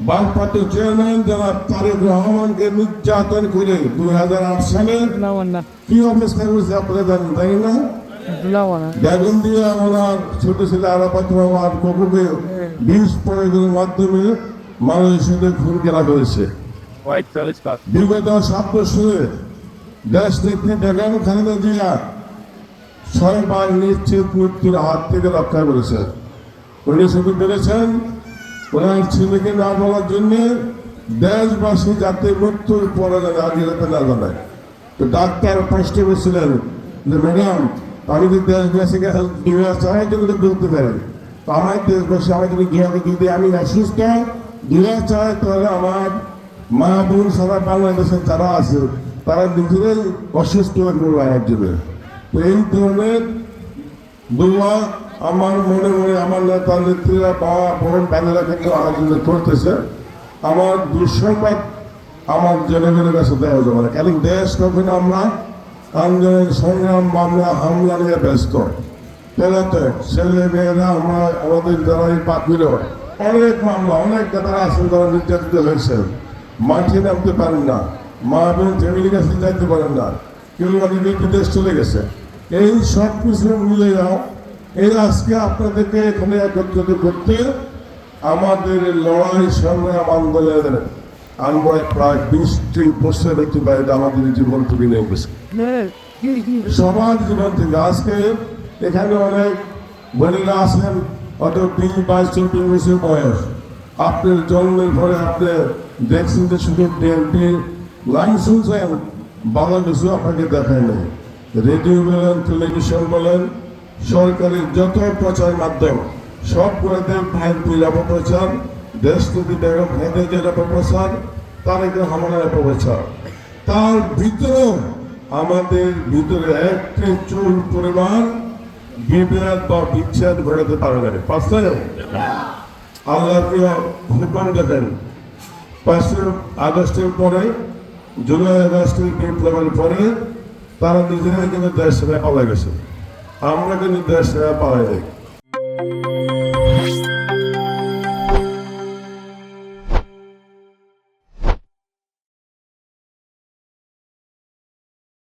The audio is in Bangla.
বামপন্থী চেয়ারম্যান যারা তারেক রহমানকে নির্যাতন করে 2008 সালে কি অবস্থা করেছে আপনারা জানেন, তাই না? বেগুন দিয়ে ওনার ছোট ছেলে আরাফাত রহমান ককুকে বিষ প্রয়োগের মাধ্যমে মানুষের খুন করা হয়েছে। বিগত 7 বছরে দেশ নেত্রী বেগম খালেদা জিয়া 6 বার নিশ্চিত মৃত্যুর হাত থেকে রক্ষা করেছে। উনি শুধু পেরেছেন ওনার ছেলেকে না বলার জন্য দেশবাসী যাতে মৃত্যুর পরে আগে যেতে না জানায়। তো ডাক্তার ফার্স্টে বলছিলেন যে ম্যাডাম আমি যদি দেশবাসীকে দিতে চাই কিন্তু বলতে পারেন, তো আমার দেশবাসী আমাকে যদি আমি অসুস্থ দিতে চাই তাহলে আমার মা বোন সারা বাংলাদেশের যারা আছে তারা নিজেরাই অসুস্থ হয়ে পড়বে একজনের। তো এই ধরনের দোয়া আমার মনে মনে আমার নেতা নেত্রীরা বা বোন প্যানেলা কিন্তু আমার জন্য করতেছে। আমার দুঃসংবাদ আমার জনগণের কাছে দেওয়া যাবে না, কারণ দেশ কখন আমরা আন্দোলন সংগ্রাম মামলা হামলা নিয়ে ব্যস্ত। পেলাতে ছেলে মেয়েরা আমাদের যারা এই পাখির অনেক মামলা অনেক নেতারা আছেন যারা নির্যাতিত হয়েছে, মাঠে নামতে পারেন না, মা বোন ফ্যামিলির কাছে যাইতে পারেন না, কেউ অনেকে বিদেশ চলে গেছে। এই সব কিছু মিলে যাও এই আজকে আপনাদেরকে এখানে একত্রিত করতে আমাদের লড়াই সংগ্রাম আন্দোলনের আমরা প্রায় 20টি বছর দেখতে পাই আমাদের জীবন থেকে নিয়ে গেছে, সবার জীবন থেকে। আজকে এখানে অনেক বোনেরা আসলেন অত 22-24 বছর বয়স, আপনার জন্মের পরে আপনি দেখছেন যে শুধু লাইন শুনছেন, বাংলা কিছু আপনাকে দেখায় নেই। রেডিও বলেন, টেলিভিশন বলেন, সরকারের যত প্রচার মাধ্যম সব করে দেন ভাইয়ের অপপ্রচার, দেশ যদি বেগম খালেদা জিয়ার অপপ্রচার, তারেক রহমানের অপপ্রচার। তার ভিতরেও আমাদের ভিতরে একটি চুল পরিমাণ বিভেদ বা বিচ্ছেদ ঘটাতে পারে না। আল্লাহকে হুকুম দেখেন 5 আগস্টের পরে, জুলাই আগস্টের বিপ্লবের পরে তারা নিজেরাই কিন্তু দেশ ছেড়ে পালা গেছে, আমরা কিন্তু দেশ ছেড়ে পালাই নাই।